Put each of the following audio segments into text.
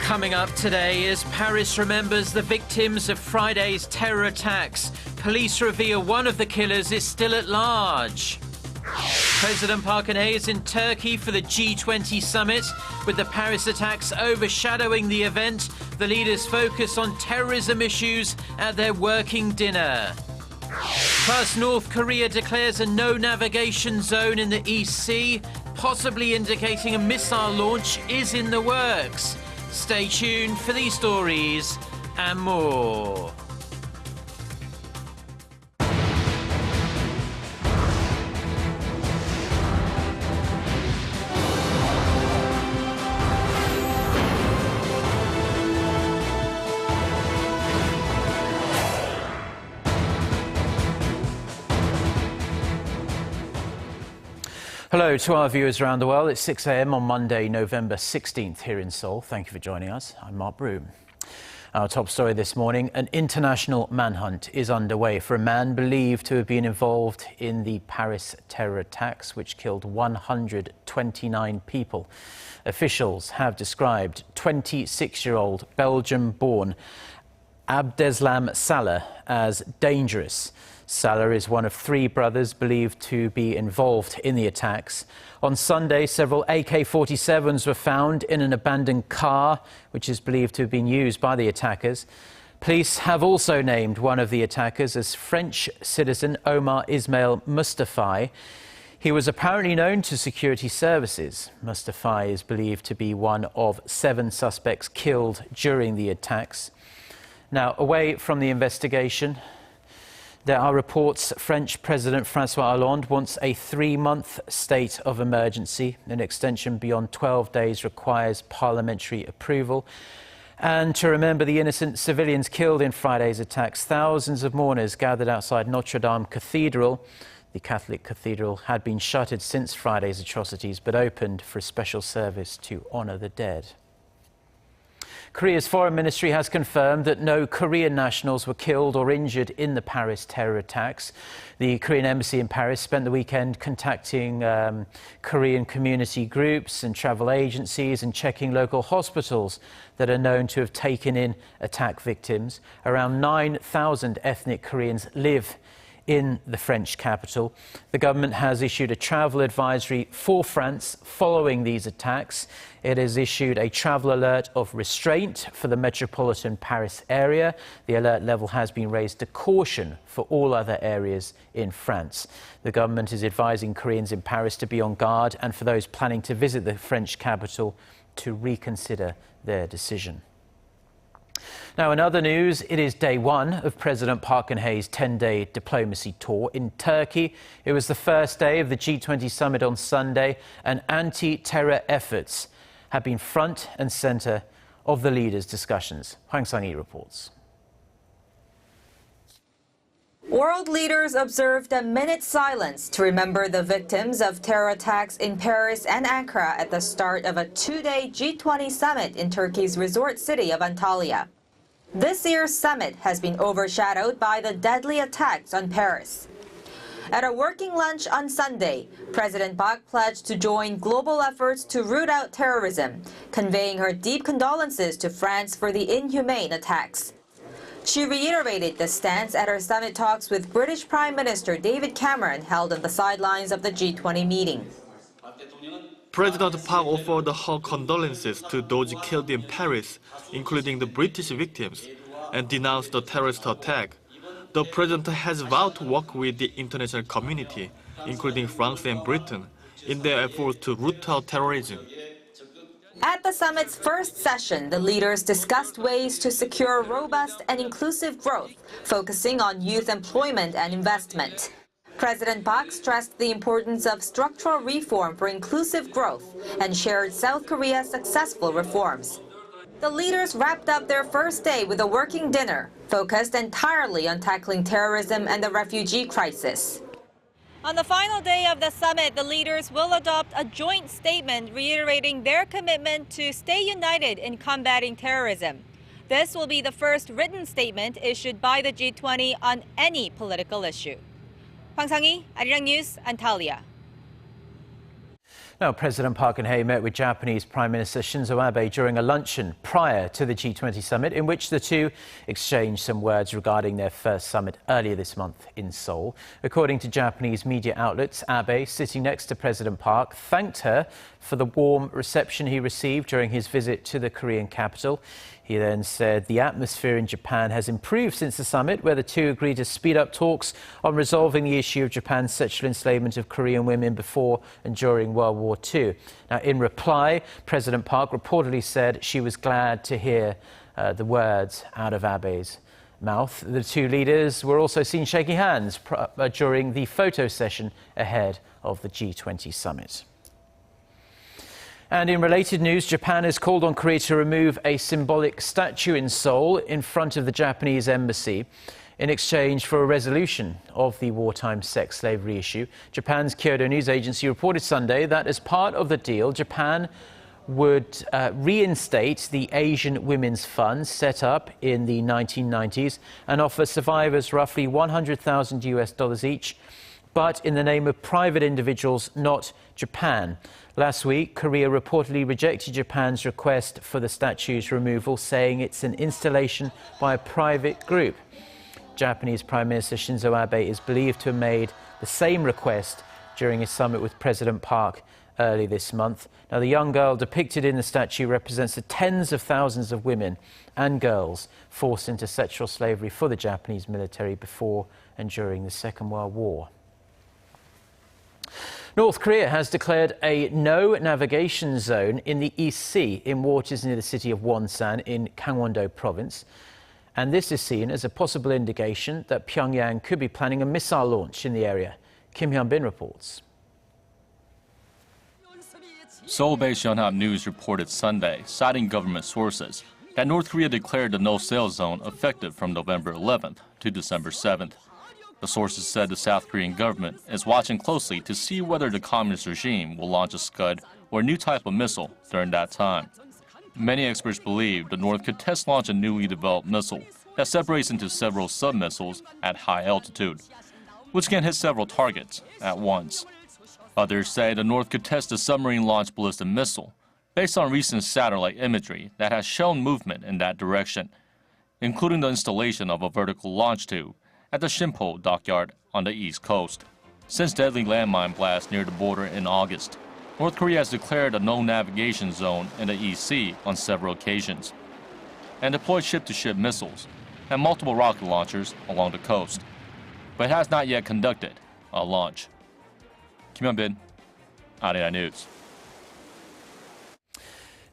Coming up today, as Paris remembers the victims of Friday's terror attacks, police reveal one of the killers is still at large. President Park Geun-hye is in Turkey for the G20 summit. With the Paris attacks overshadowing the event, the leaders focus on terrorism issues at their working dinner. Plus, North Korea declares a no-navigation zone in the East Sea, possibly indicating a missile launch is in the works. Stay tuned for these stories and more. Hello to our viewers around the world. It's 6 a.m. on Monday, November 16th here in Seoul. Thank you for joining us. I'm Mark Broome. Our top story this morning, an international manhunt is underway for a man believed to have been involved in the Paris terror attacks, which killed 129 people. Officials have described 26-year-old Belgium-born Abdeslam Salah as dangerous. Salah is one of three brothers believed to be involved in the attacks. On Sunday, several AK-47s were found in an abandoned car, which is believed to have been used by the attackers. Police have also named one of the attackers as French citizen Omar Ismail Mustafa. He was apparently known to security services. Mustafa is believed to be one of 7 suspects killed during the attacks. Now, away from the investigation, there are reports French President François Hollande wants a 3-month state of emergency. An extension beyond 12 days requires parliamentary approval. And to remember the innocent civilians killed in Friday's attacks, thousands of mourners gathered outside Notre Dame Cathedral. The Catholic cathedral had been shuttered since Friday's atrocities, but opened for a special service to honour the dead. Korea's foreign ministry has confirmed that no Korean nationals were killed or injured in the Paris terror attacks. The Korean embassy in Paris spent the weekend contacting Korean community groups and travel agencies and checking local hospitals that are known to have taken in attack victims. Around 9,000 ethnic Koreans live in the French capital. The government has issued a travel advisory for France following these attacks. It has issued a travel alert of restraint for the metropolitan Paris area. The alert level has been raised to caution for all other areas in France. The government is advising Koreans in Paris to be on guard and for those planning to visit the French capital to reconsider their decision. Now, in other news, it is day one of President Park Geun-hye's 10-day diplomacy tour in Turkey. It was the first day of the G20 summit on Sunday, and anti-terror efforts have been front and center of the leaders' discussions. Hwang Sang-hee reports. World leaders observed a minute's silence to remember the victims of terror attacks in Paris and Ankara at the start of a 2-day G20 summit in Turkey's resort city of Antalya. This year's summit has been overshadowed by the deadly attacks on Paris. At a working lunch on Sunday, President Park pledged to join global efforts to root out terrorism, conveying her deep condolences to France for the inhumane attacks. She reiterated this stance at her summit talks with British Prime Minister David Cameron held on the sidelines of the G20 meeting. President Park offered her condolences to those killed in Paris, including the British victims, and denounced the terrorist attack. The president has vowed to work with the international community, including France and Britain, in their efforts to root out terrorism. At the summit's first session, the leaders discussed ways to secure robust and inclusive growth, focusing on youth employment and investment. President Park stressed the importance of structural reform for inclusive growth and shared South Korea's successful reforms. The leaders wrapped up their first day with a working dinner, focused entirely on tackling terrorism and the refugee crisis. On the final day of the summit, the leaders will adopt a joint statement reiterating their commitment to stay united in combating terrorism. This will be the first written statement issued by the G20 on any political issue. Hwang Sang-hee, Arirang News, Antalya. Now, President Park Geun-hye met with Japanese Prime Minister Shinzo Abe during a luncheon prior to the G20 summit, in which the two exchanged some words regarding their first summit earlier this month in Seoul. According to Japanese media outlets, Abe, sitting next to President Park, thanked her for the warm reception he received during his visit to the Korean capital. He then said the atmosphere in Japan has improved since the summit, where the two agreed to speed up talks on resolving the issue of Japan's sexual enslavement of Korean women before and during World War II. Now, in reply, President Park reportedly said she was glad to hear the words out of Abe's mouth. The two leaders were also seen shaking hands during the photo session ahead of the G20 summit. And in related news, Japan has called on Korea to remove a symbolic statue in Seoul in front of the Japanese embassy in exchange for a resolution of the wartime sex slavery issue. Japan's Kyodo news agency reported Sunday that as part of the deal, Japan would reinstate the Asian Women's Fund set up in the 1990s and offer survivors roughly $100,000 each, but in the name of private individuals, not Japan. Last week, Korea reportedly rejected Japan's request for the statue's removal, saying it's an installation by a private group. Japanese Prime Minister Shinzo Abe is believed to have made the same request during a summit with President Park early this month. Now, the young girl depicted in the statue represents the tens of thousands of women and girls forced into sexual slavery for the Japanese military before and during the Second World War. North Korea has declared a no navigation zone in the East Sea in waters near the city of Wonsan in Gangwon-do province. And this is seen as a possible indication that Pyongyang could be planning a missile launch in the area. Kim Hyun-bin reports. Seoul-based Yonhap News reported Sunday, citing government sources, that North Korea declared the no-sail zone effective from November 11th to December 7th. The sources said the South Korean government is watching closely to see whether the communist regime will launch a Scud or a new type of missile during that time. Many experts believe the North could test launch a newly developed missile that separates into several sub-missiles at high altitude, which can hit several targets at once. Others say the North could test a submarine-launched ballistic missile based on recent satellite imagery that has shown movement in that direction, including the installation of a vertical launch tube at the Shimpo dockyard on the east coast. Since deadly landmine blasts near the border in August, North Korea has declared a no-navigation zone in the East Sea on several occasions and deployed ship-to-ship missiles and multiple rocket launchers along the coast, but it has not yet conducted a launch. Kim Hyun-bin, Arirang News.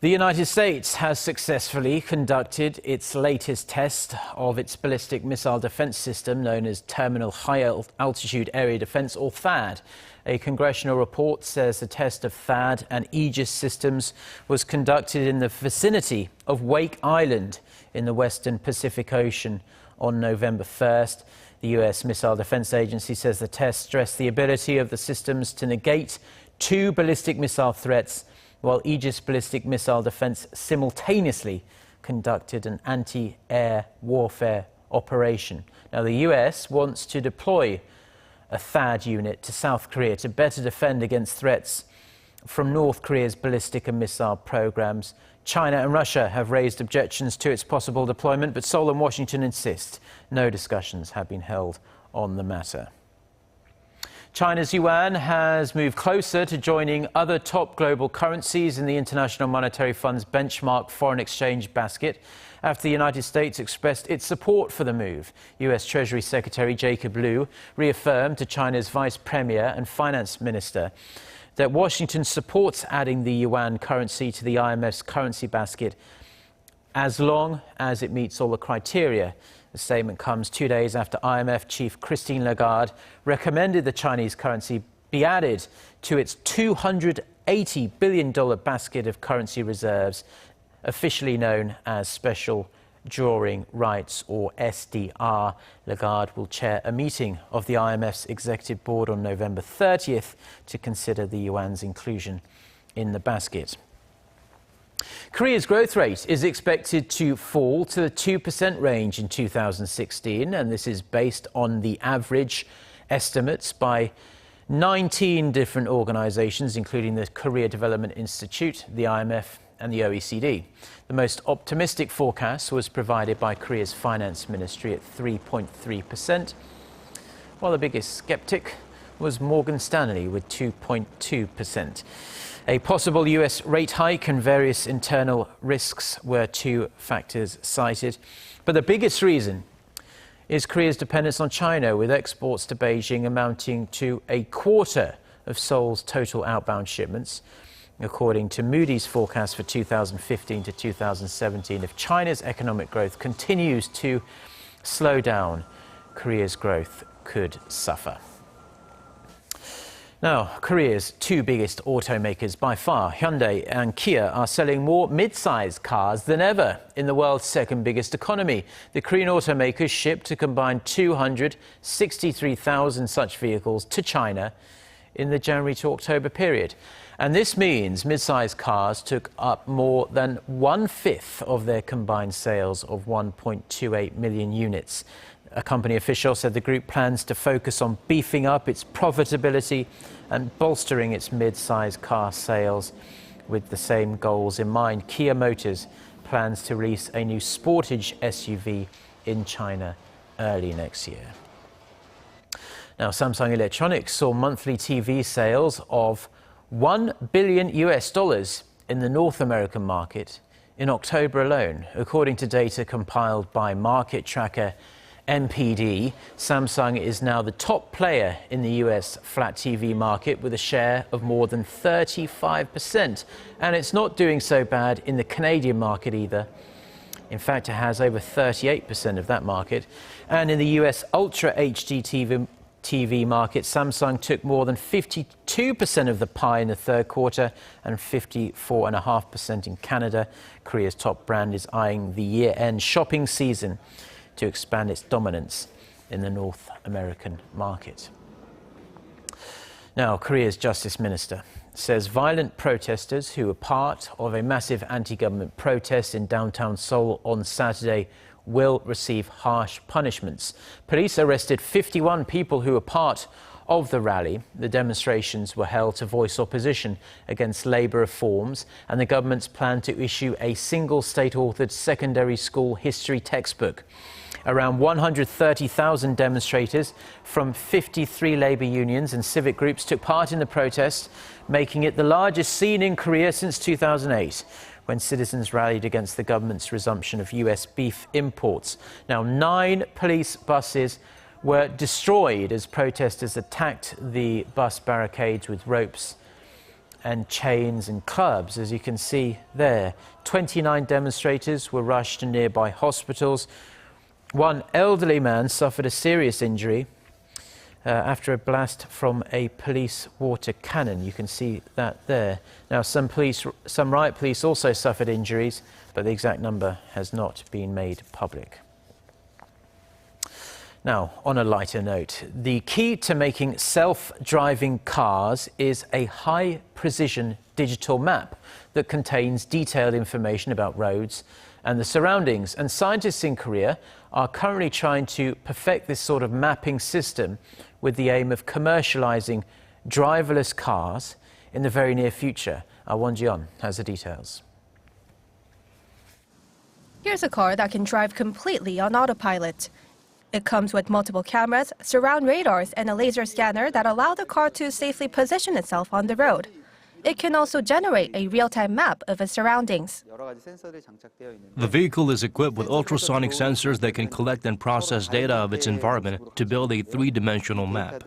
The United States has successfully conducted its latest test of its ballistic missile defense system known as Terminal High Altitude Area Defense, or THAAD. A congressional report says the test of THAAD and Aegis systems was conducted in the vicinity of Wake Island in the western Pacific Ocean on November 1st. The U.S. Missile Defense Agency says the test stressed the ability of the systems to negate two ballistic missile threats, while Aegis ballistic missile defense simultaneously conducted an anti-air warfare operation. Now, the U.S. wants to deploy a THAAD unit to South Korea to better defend against threats from North Korea's ballistic and missile programs. China and Russia have raised objections to its possible deployment, but Seoul and Washington insist no discussions have been held on the matter. China's yuan has moved closer to joining other top global currencies in the International Monetary Fund's benchmark foreign exchange basket after the United States expressed its support for the move. U.S. Treasury Secretary Jacob Lew reaffirmed to China's Vice Premier and Finance Minister that Washington supports adding the yuan currency to the IMF's currency basket as long as it meets all the criteria. The statement comes 2 days after IMF chief Christine Lagarde recommended the Chinese currency be added to its $280 billion basket of currency reserves, officially known as Special Drawing Rights, or SDR. Lagarde will chair a meeting of the IMF's executive board on November 30th to consider the yuan's inclusion in the basket. Korea's growth rate is expected to fall to the 2% range in 2016, and this is based on the average estimates by 19 different organizations, including the Korea Development Institute, the IMF, and the OECD. The most optimistic forecast was provided by Korea's finance ministry at 3.3%, while the biggest skeptic was Morgan Stanley with 2.2%. A possible US rate hike and various internal risks were two factors cited. But the biggest reason is Korea's dependence on China, with exports to Beijing amounting to a quarter of Seoul's total outbound shipments. According to Moody's forecast for 2015 to 2017, if China's economic growth continues to slow down, Korea's growth could suffer. Now, Korea's two biggest automakers by far, Hyundai and Kia, are selling more midsize cars than ever in the world's second biggest economy. The Korean automakers shipped a combined 263,000 such vehicles to China in the January to October period. And this means midsize cars took up more than 1/5 of their combined sales of 1.28 million units. A company official said the group plans to focus on beefing up its profitability and bolstering its mid-size car sales with the same goals in mind. Kia Motors plans to release a new Sportage SUV in China early next year. Now, Samsung Electronics saw monthly TV sales of $1 billion in the North American market in October alone, according to data compiled by market tracker MPD. Samsung is now the top player in the US flat TV market with a share of more than 35%. And it's not doing so bad in the Canadian market either. In fact, it has over 38% of that market. And in the US Ultra HD TV market, Samsung took more than 52% of the pie in the third quarter and 54.5% in Canada. Korea's top brand is eyeing the year-end shopping season to expand its dominance in the North American market. Now, Korea's Justice Minister says violent protesters who were part of a massive anti-government protest in downtown Seoul on Saturday will receive harsh punishments. Police arrested 51 people who were part of the rally. The demonstrations were held to voice opposition against labour reforms and the government's plan to issue a single state-authored secondary school history textbook. Around 130,000 demonstrators from 53 labour unions and civic groups took part in the protest, making it the largest seen in Korea since 2008, when citizens rallied against the government's resumption of US beef imports. Now, 9 police buses were destroyed as protesters attacked the bus barricades with ropes and chains and clubs, as you can see there. 29 demonstrators were rushed to nearby hospitals. One elderly man suffered a serious injury after a blast from a police water cannon. You can see that there. Now, some riot police also suffered injuries, but the exact number has not been made public. Now, on a lighter note, the key to making self-driving cars is a high-precision digital map that contains detailed information about roads and the surroundings. And scientists in Korea are currently trying to perfect this sort of mapping system with the aim of commercializing driverless cars in the very near future. Won Ji-yeon has the details. Here's a car that can drive completely on autopilot. It comes with multiple cameras, surround radars, and a laser scanner that allow the car to safely position itself on the road. It can also generate a real-time map of its surroundings. The vehicle is equipped with ultrasonic sensors that can collect and process data of its environment to build a three-dimensional map.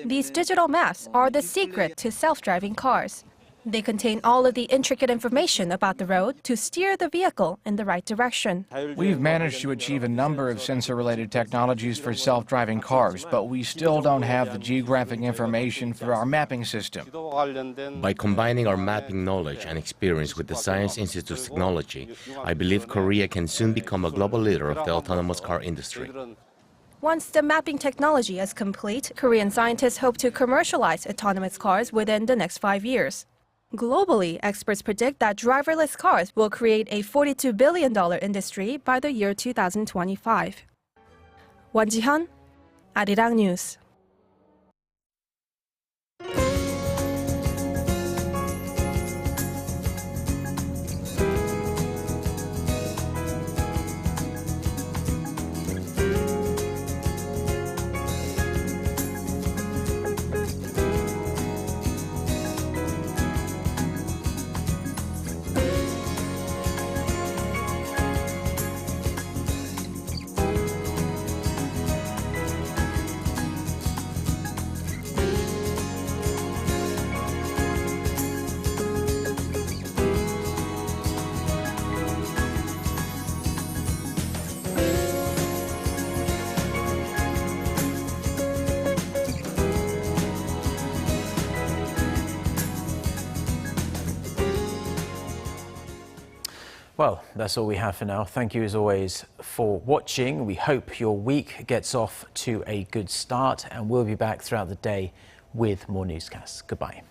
These digital maps are the secret to self-driving cars. They contain all of the intricate information about the road to steer the vehicle in the right direction. We've managed to achieve a number of sensor-related technologies for self-driving cars, but we still don't have the geographic information for our mapping system. By combining our mapping knowledge and experience with the Science Institute's technology, I believe Korea can soon become a global leader of the autonomous car industry. Once the mapping technology is complete, Korean scientists hope to commercialize autonomous cars within the next 5 years. Globally, experts predict that driverless cars will create a $42 billion industry by the year 2025. Won Ji-yeon, Arirang News. Well, that's all we have for now. Thank you as always for watching. We hope your week gets off to a good start, and we'll be back throughout the day with more newscasts. Goodbye.